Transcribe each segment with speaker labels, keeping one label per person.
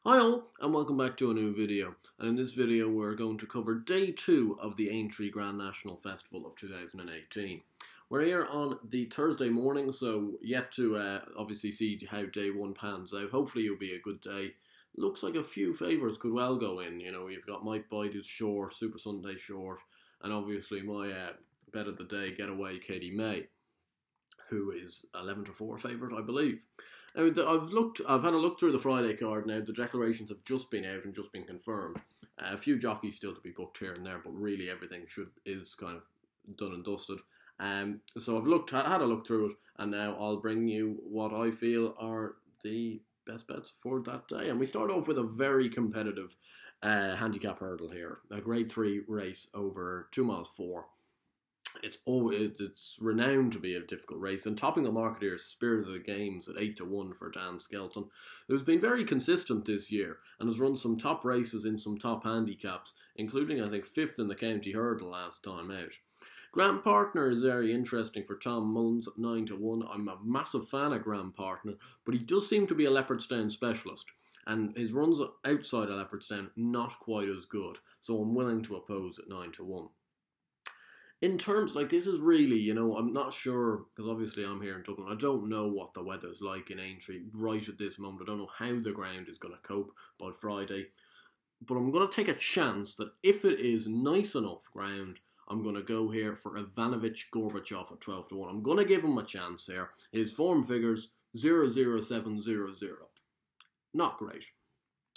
Speaker 1: Hi all, and welcome back to a new video. And in this video we're going to cover day 2 of the Aintree Grand National Festival of 2018. We're here on the Thursday morning, so yet to obviously see how day 1 pans out. Hopefully it'll be a good day. Looks like a few favourites could well go in. You know, you've got Might Bite who's short, Super Sunday short, and obviously my bet of the day, Getaway Katie May, who is 11 to 4 favourite, I believe. Now, I've had a look through the Friday card now. The declarations have just been out and just been confirmed. A few jockeys still to be booked here and there, but really everything is kind of done and dusted. So I've had a look through it, and now I'll bring you what I feel are the best bets for that day. And we start off with a very competitive handicap hurdle here, a Grade 3 race over 2 miles 4. It's renowned to be a difficult race, and topping the market here is Spirit of the Games at 8 to 1 for Dan Skelton, who's been very consistent this year and has run some top races in some top handicaps, including I think 5th in the County Hurdle last time out. Grant Partner is very interesting for Tom Mullins at 9 to 1. I'm a massive fan of Grant Partner, but he does seem to be a Leopardstown specialist, and his runs outside of Leopardstown not quite as good, so I'm willing to oppose at 9 to 1. In terms, this is really, I'm not sure, because obviously I'm here in Dublin, I don't know what the weather's like in Aintree right at this moment. I don't know how the ground is going to cope by Friday, but I'm going to take a chance that if it is nice enough ground, I'm going to go here for Ivanovic Gorbachev at 12 to 1. I'm going to give him a chance here. His form figures 00700. Not great.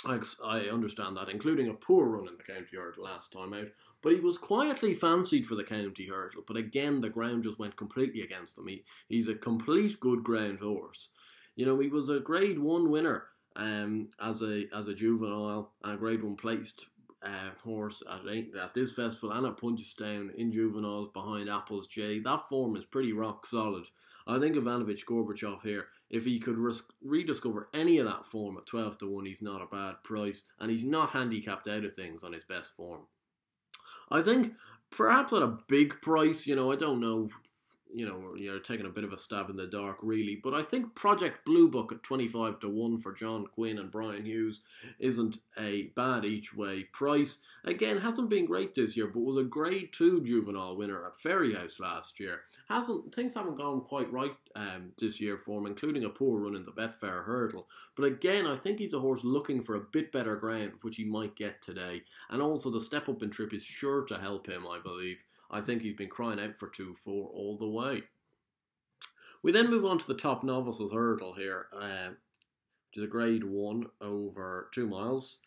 Speaker 1: I understand that, including a poor run in the County Hurdle last time out, but he was quietly fancied for the County Hurdle, but again the ground just went completely against him. He's a complete good ground horse. You know, he was a Grade 1 winner as a juvenile, and a Grade 1 placed horse at this festival and at Punchestown in juveniles behind Apple's J. That form is pretty rock solid. I think Ivanovic Gorbachev here, if he could rediscover any of that form at 12 to 1, he's not a bad price, and he's not handicapped out of things on his best form. I think perhaps at a big price, I don't know, you're taking a bit of a stab in the dark really, but I think Project Blue Book at 25 to 1 for John Quinn and Brian Hughes isn't a bad each way price. Again, hasn't been great this year, but was a Grade 2 juvenile winner at Ferryhouse last year. Things haven't gone quite right this year for him, including a poor run in the Betfair Hurdle. But again, I think he's a horse looking for a bit better ground, which he might get today. And also the step up in trip is sure to help him, I believe. I think he's been crying out for 2-4 all the way. We then move on to the top Novices Hurdle here, which is a Grade 1 over 2 miles,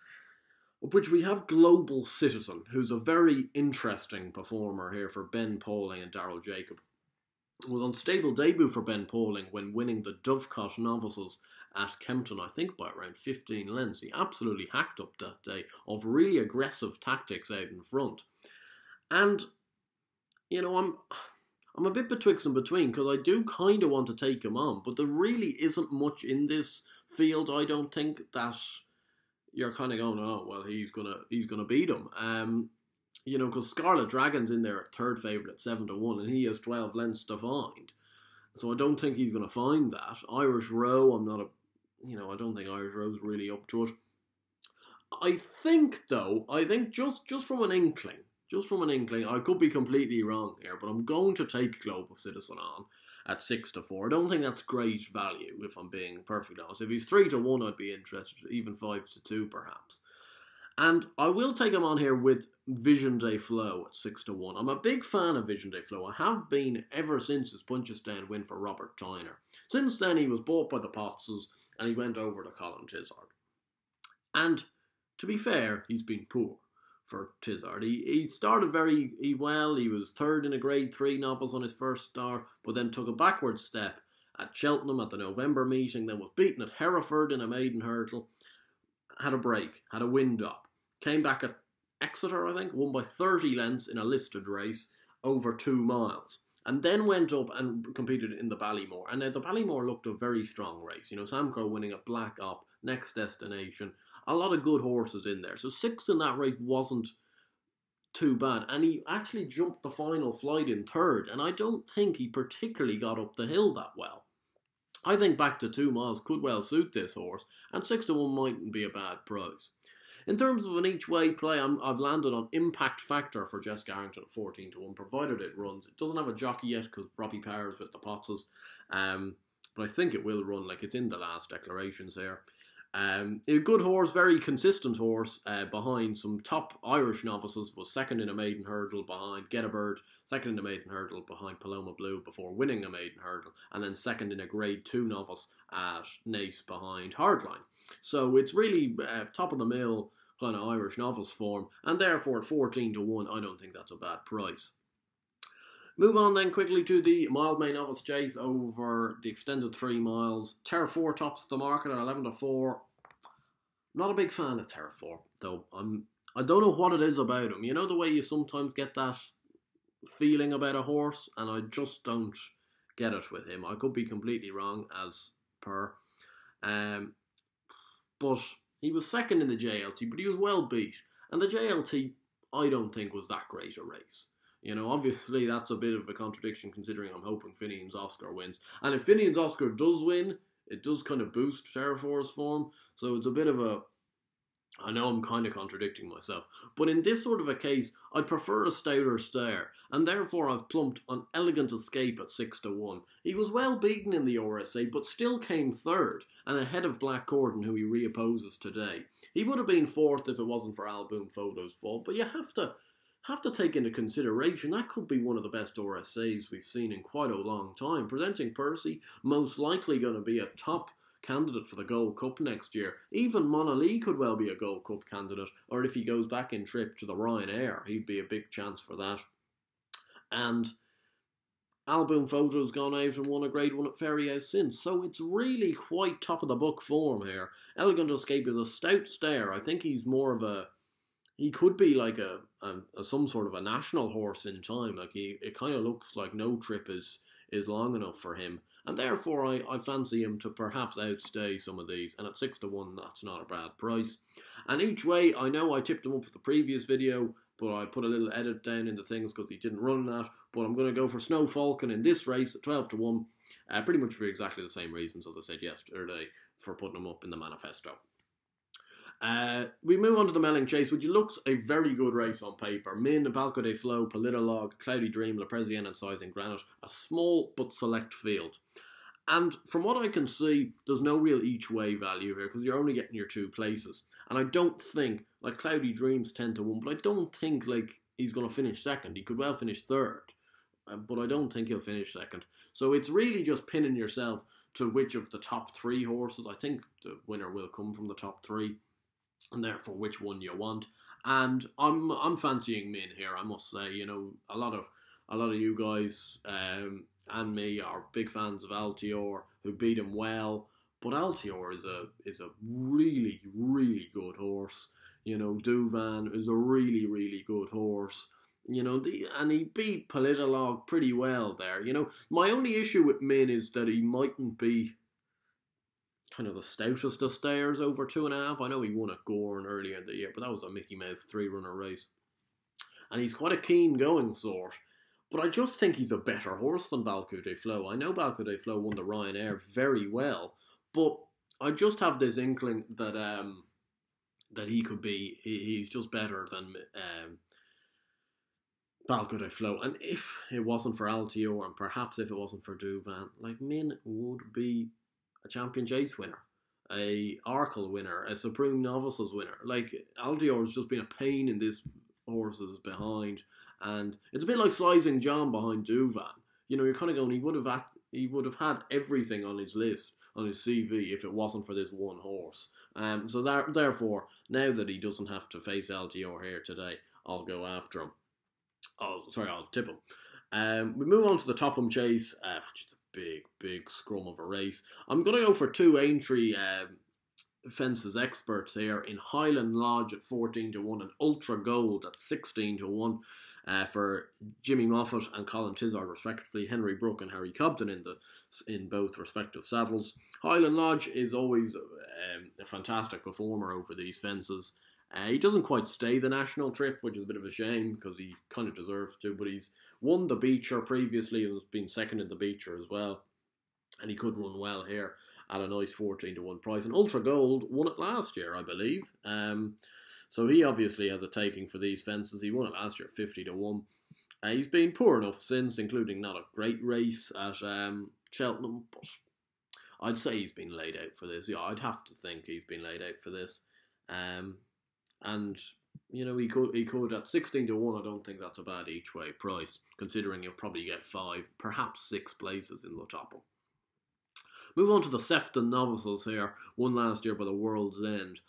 Speaker 1: of which we have Global Citizen, who's a very interesting performer here for Ben Pauling and Daryl Jacob. It was unstable debut for Ben Pauling when winning the Dovecot Novices at Kempton, I think by around 15 lengths. He absolutely hacked up that day of really aggressive tactics out in front. And I'm a bit betwixt and between, because I do kind of want to take him on, but there really isn't much in this field. I don't think that you're kind of going, oh well, he's gonna beat him. Because Scarlet Dragon's in there at third favourite at 7 to 1, and he has 12 lengths to find. So I don't think he's gonna find that. Irish Row, I don't think Irish Row's really up to it. I think just from an inkling. I could be completely wrong here, but I'm going to take Global Citizen on at 6 to 4. I don't think that's great value, if I'm being perfectly honest. If he's 3 to 1, I'd be interested, even 5 to 2 perhaps. And I will take him on here with Vision Day Flow at 6 to 1. I'm a big fan of Vision Day Flow. I have been ever since his Punchestown win for Robert Tyner. Since then, he was bought by the Pottses, and he went over to Colin Tizard. And to be fair, he's been poor for Tizard. He started very well. He was third in a Grade 3 novice on his first start, but then took a backward step at Cheltenham at the November meeting, then was beaten at Hereford in a maiden hurdle, had a break, had a wind up, came back at Exeter, I think, won by 30 lengths in a listed race over 2 miles, and then went up and competed in the Ballymore. And now the Ballymore looked a very strong race. Sam Crow winning at Black Op, Next Destination, a lot of good horses in there. So 6th in that race wasn't too bad. And he actually jumped the final flight in third. And I don't think he particularly got up the hill that well. I think back to 2 miles could well suit this horse, and 6 to 1 mightn't be a bad price. In terms of an each way play, I've landed on impact factor for Jess Garrington at 14 to 1, provided it runs. It doesn't have a jockey yet because Robbie Powers with the Potses, but I think it will run, like it's in the last declarations here. A good horse, very consistent horse, behind some top Irish novices, was second in a maiden hurdle behind Get a Bird, second in a maiden hurdle behind Paloma Blue before winning a maiden hurdle, and then second in a grade 2 novice at Naas behind Hardline. So it's really top of the mill kind of Irish novice form, and therefore at 14 to 1, I don't think that's a bad price. Move on then quickly to the Mildmay Novice Chase over the extended 3 miles. Terra 4 tops the market at 11 to 4. Not a big fan of Terra 4, though. I don't know what it is about him. You know the way you sometimes get that feeling about a horse, and I just don't get it with him. I could be completely wrong as per. But he was second in the JLT, but he was well beat. And the JLT, I don't think was that great a race. You know, obviously that's a bit of a contradiction considering I'm hoping Finian's Oscar wins. And if Finian's Oscar does win, it does kind of boost Terra 4's form. So it's a bit of a... I know I'm kind of contradicting myself. But in this sort of a case, I'd prefer a stouter stare. And therefore I've plumped on Elegant Escape at 6 to 1. He was well beaten in the RSA, but still came third. And ahead of Black Cordon, who he reopposes today. He would have been fourth if it wasn't for Alboom Photo's fault. But you have to take into consideration that could be one of the best RSAs we've seen in quite a long time. Presenting Percy, most likely going to be a top candidate for the Gold Cup next year. Even Monolith could well be a Gold Cup candidate, or if he goes back in trip to the Ryanair, he'd be a big chance for that. And Alboom Photo's gone out and won a grade 1 at Ferryhouse since, so it's really quite top of the book form here. Elegant Escape is a stout stare. I think he's more of a... He could be like some sort of a national horse in time. Like it kind of looks like no trip is long enough for him. And therefore I fancy him to perhaps outstay some of these. And at 6 to 1, that's not a bad price. And each way, I know I tipped him up for the previous video, but I put a little edit down into things because he didn't run that. But I'm going to go for Snow Falcon in this race at 12 to 1. Pretty much for exactly the same reasons as I said yesterday for putting him up in the manifesto. We move on to the Melling Chase, which looks a very good race on paper. Min, Balco de Flo, Polidam, Cloudy Dream, La Presienne and Sizing Granite. A small but select field. And from what I can see, there's no real each way value here because you're only getting your 2 places. And I don't think, like Cloudy Dream's 10 to 1, but I don't think like he's going to finish second. He could well finish third, but I don't think he'll finish second. So it's really just pinning yourself to which of the top 3 horses. I think the winner will come from the top 3. And therefore which one you want. And I'm fancying Min here, I must say. You know, a lot of you guys and me are big fans of Altior, who beat him well. But Altior is a really, really good horse. You know, Duvan is a really, really good horse. You know, and he beat Polidam pretty well there. You know, my only issue with Min is that he mightn't be kind of the stoutest of stayers over 2.5. I know he won at Gorn earlier in the year, but that was a Mickey Mouse 3-runner race. And he's quite a keen going sort. But I just think he's a better horse than Balco de Flo. I know Balco de Flo won the Ryanair very well, but I just have this inkling that that he could be, he's just better than Balco de Flo. And if it wasn't for Altior, and perhaps if it wasn't for Duvan, like Min would be a Champion Chase winner, a Arkle winner, a Supreme Novices winner. Like, Altior has just been a pain in this horse's behind, and it's a bit like Sizing John behind Duvan. You know, you're kind of going, he would have had everything on his list, on his CV, if it wasn't for this one horse. So therefore, now that he doesn't have to face Altior here today, I'll go after him. I'll tip him. We move on to the Topham Chase, which is a big scrum of a race. I'm going to go for 2 Aintree fences experts here in Highland Lodge at 14 to 1 and Ultra Gold at 16 to 1 for Jimmy Moffat and Colin Tizard respectively, Henry Brook and Harry Cobden in both respective saddles. Highland Lodge is always a fantastic performer over these fences. He doesn't quite stay the national trip, which is a bit of a shame because he kind of deserves to, but he's won the Beecher previously and has been second in the Beecher as well. and he could run well here at a nice 14-1 price. And ULTRAGOLD won it last year, I believe. So he obviously has a taking for these fences. He won it last year 50-1. He's been poor enough since, including not a great race at Cheltenham, but I'd say he's been laid out for this. Yeah, I'd have to think he's been laid out for this. And you know, he could at 16-1. I don't think that's a bad each way price, considering you'll probably get 5, perhaps 6 places in the Topham. Move on to the Sefton novices here. Won last year by the World's End.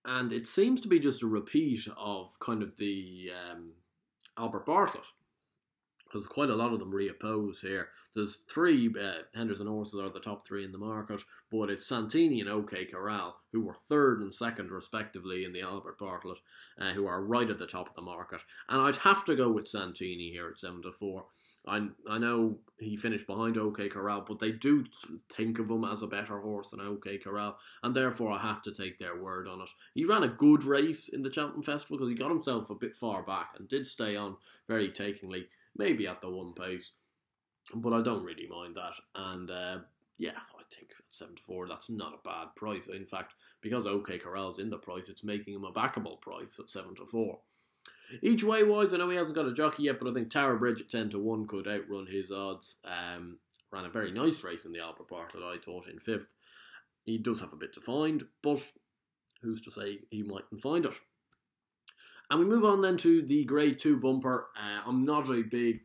Speaker 1: And it seems to be just a repeat of kind of the Albert Bartlett, because quite a lot of them reoppose here. There's 3 Henderson horses are the top 3 in the market, but it's Santini and OK Corral, who were 3rd and 2nd respectively in the Albert Bartlett, who are right at the top of the market. And I'd have to go with Santini here at 7-4. I know he finished behind OK Corral, but they do think of him as a better horse than OK Corral, and therefore I have to take their word on it. He ran a good race in the Cheltenham Festival because he got himself a bit far back and did stay on very takingly, maybe at the 1 pace, but I don't really mind that. And yeah, I think at 7-4, that's not a bad price. In fact, because OK Corral's in the price, it's making him a backable price at 7-4. Each way wise, I know he hasn't got a jockey yet, but I think Tower Bridge at 10-1 could outrun his odds. Ran a very nice race in the Albert Bartlett, I thought, in 5th. He does have a bit to find, but who's to say he mightn't find it? And we move on then to the Grade 2 bumper. I'm not a big,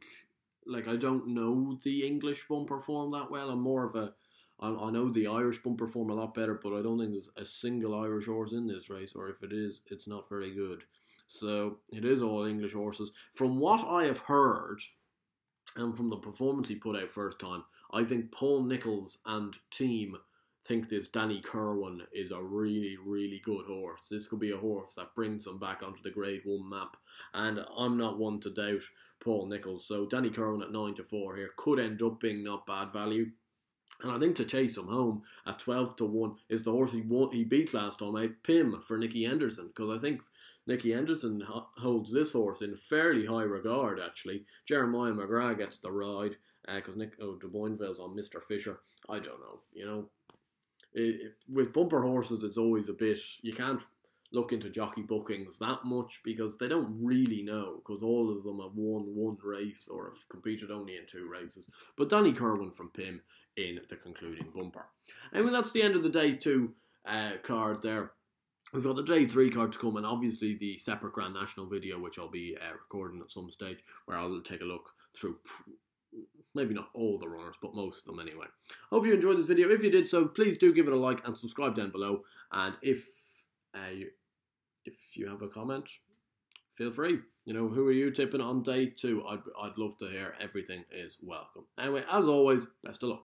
Speaker 1: I don't know the English bumper form that well. I'm more of a, I know the Irish bumper form a lot better, but I don't think there's a single Irish horse in this race, or if it is, it's not very good. So it is all English horses. From what I have heard, and from the performance he put out first time, I think Paul Nicholls and team think this Danny KIRWAN is a really, really good horse. This could be a horse that brings them back onto the Grade 1 map. And I'm not one to doubt Paul Nicholls. So Danny KIRWAN at 9-4 here could end up being not bad value. And I think to chase him home at 12-1 is the horse he beat last time, Pim, for Nicky Henderson. Because I think Nicky Henderson holds this horse in fairly high regard, actually. Jeremiah McGrath gets the ride, because Nick de Boinville's on Mr. Fisher. I don't know, you know. With bumper horses, it's always a bit, you can't look into jockey bookings that much, because they don't really know, because all of them have won 1 race, or have competed only in 2 races. But Danny KIRWAN from Pim in the concluding bumper. Anyway, that's the end of the Day 2 card there. We've got the Day 3 card to come, and obviously the separate Grand National video, which I'll be recording at some stage, where I'll take a look through, maybe not all the runners, but most of them anyway. Hope you enjoyed this video. If you did so, please do give it a like and subscribe down below. And if you have a comment, feel free. You know, who are you tipping on Day 2? I'd love to hear. Everything is welcome. Anyway, as always, best of luck.